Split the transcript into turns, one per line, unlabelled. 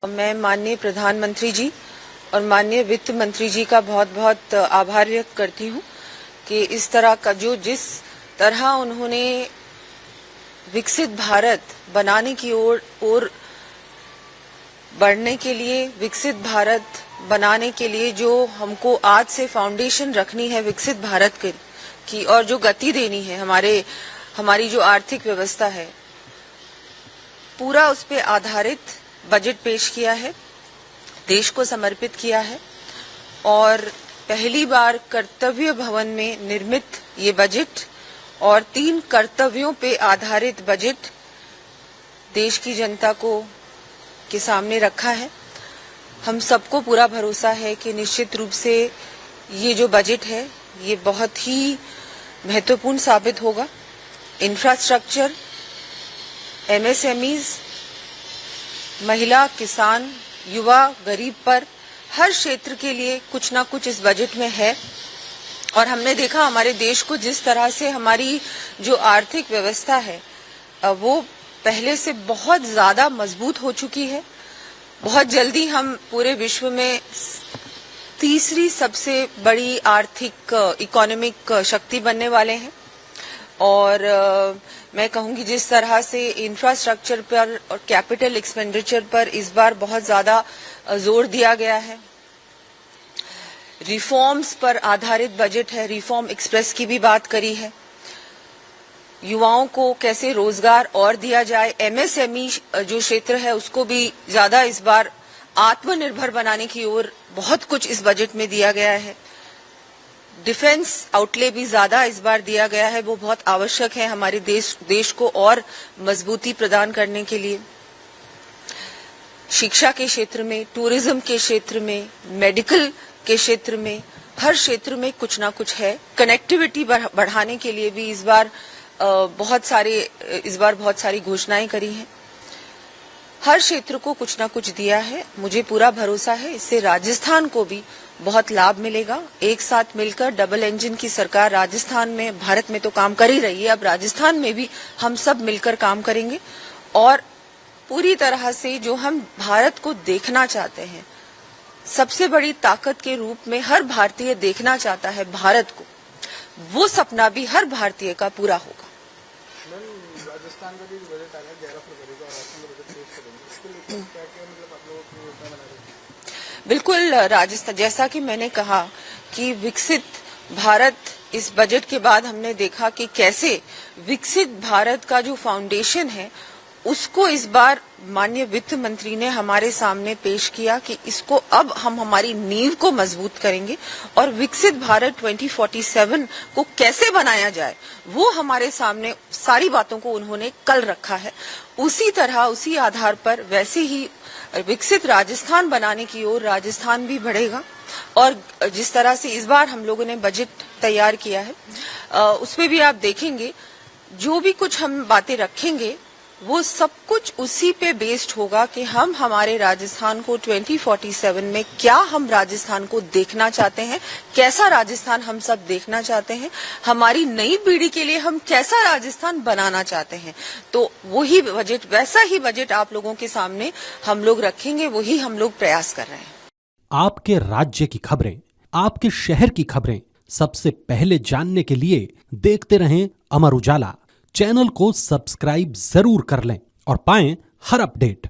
मैं माननीय प्रधानमंत्री जी और माननीय वित्त मंत्री जी का बहुत बहुत आभार व्यक्त करती हूँ कि इस तरह का जिस तरह उन्होंने विकसित भारत बनाने की ओर बढ़ने के लिए, विकसित भारत बनाने के लिए जो हमको आज से फाउंडेशन रखनी है विकसित भारत की और जो गति देनी है हमारी जो आर्थिक व्यवस्था है, पूरा उस पे आधारित बजट पेश किया है, देश को समर्पित किया है। और पहली बार कर्तव्य भवन में निर्मित ये बजट और 3 कर्तव्यों पे आधारित बजट देश की जनता के सामने रखा है। हम सबको पूरा भरोसा है कि निश्चित रूप से ये जो बजट है ये बहुत ही महत्वपूर्ण साबित होगा। इंफ्रास्ट्रक्चर, एमएसएमईज, महिला, किसान, युवा, गरीब पर हर क्षेत्र के लिए कुछ ना कुछ इस बजट में है। और हमने देखा हमारे देश को जिस तरह से हमारी जो आर्थिक व्यवस्था है वो पहले से बहुत ज्यादा मजबूत हो चुकी है। बहुत जल्दी हम पूरे विश्व में तीसरी सबसे बड़ी आर्थिक इकोनॉमिक शक्ति बनने वाले हैं। और मैं कहूंगी जिस तरह से इंफ्रास्ट्रक्चर पर और कैपिटल एक्सपेंडिचर पर इस बार बहुत ज्यादा जोर दिया गया है। रिफॉर्म्स पर आधारित बजट है, रिफॉर्म एक्सप्रेस की भी बात करी है। युवाओं को कैसे रोजगार और दिया जाए, एमएसएमई जो क्षेत्र है उसको भी ज्यादा इस बार आत्मनिर्भर बनाने की ओर बहुत कुछ इस बजट में दिया गया है। डिफेंस आउटले भी ज्यादा इस बार दिया गया है, वो बहुत आवश्यक है हमारे देश को और मजबूती प्रदान करने के लिए। शिक्षा के क्षेत्र में, टूरिज्म के क्षेत्र में, मेडिकल के क्षेत्र में, हर क्षेत्र में कुछ ना कुछ है। कनेक्टिविटी बढ़ाने के लिए भी इस बार बहुत सारी घोषणाएं करी हैं। हर क्षेत्र को कुछ ना कुछ दिया है। मुझे पूरा भरोसा है इससे राजस्थान को भी बहुत लाभ मिलेगा। एक साथ मिलकर डबल इंजन की सरकार राजस्थान में, भारत में तो काम कर ही रही है, अब राजस्थान में भी हम सब मिलकर काम करेंगे और पूरी तरह से जो हम भारत को देखना चाहते हैं, सबसे बड़ी ताकत के रूप में हर भारतीय देखना चाहता है भारत को, वो सपना भी हर भारतीय का पूरा होगा।
राजस्थान का भी बजट आ गया 11 फरवरी को, राजस्थान में बजट पेश करेंगे, इसके लिए क्या मतलब आप लोगों की योजना बना रहे हैं?
बिल्कुल, राजस्थान, जैसा कि मैंने कहा कि विकसित भारत, इस बजट के बाद हमने देखा कि कैसे विकसित भारत का जो फाउंडेशन है उसको इस बार माननीय वित्त मंत्री ने हमारे सामने पेश किया कि इसको अब हम हमारी नींव को मजबूत करेंगे और विकसित भारत 2047 को कैसे बनाया जाए वो हमारे सामने सारी बातों को उन्होंने कल रखा है। उसी तरह, उसी आधार पर वैसे ही विकसित राजस्थान बनाने की ओर राजस्थान भी बढ़ेगा। और जिस तरह से इस बार हम लोगों ने बजट तैयार किया है उसमें भी आप देखेंगे जो भी कुछ हम बातें रखेंगे वो सब कुछ उसी पे बेस्ड होगा कि हम हमारे राजस्थान को 2047 में क्या हम राजस्थान को देखना चाहते हैं, कैसा राजस्थान हम सब देखना चाहते हैं, हमारी नई पीढ़ी के लिए हम कैसा राजस्थान बनाना चाहते हैं। तो वही बजट, वैसा ही बजट आप लोगों के सामने हम लोग रखेंगे, वही हम लोग प्रयास कर रहे हैं।
आपके राज्य की खबरें, आपके शहर की खबरें सबसे पहले जानने के लिए देखते रहें अमर उजाला। चैनल को सब्सक्राइब जरूर कर लें और पाएं हर अपडेट।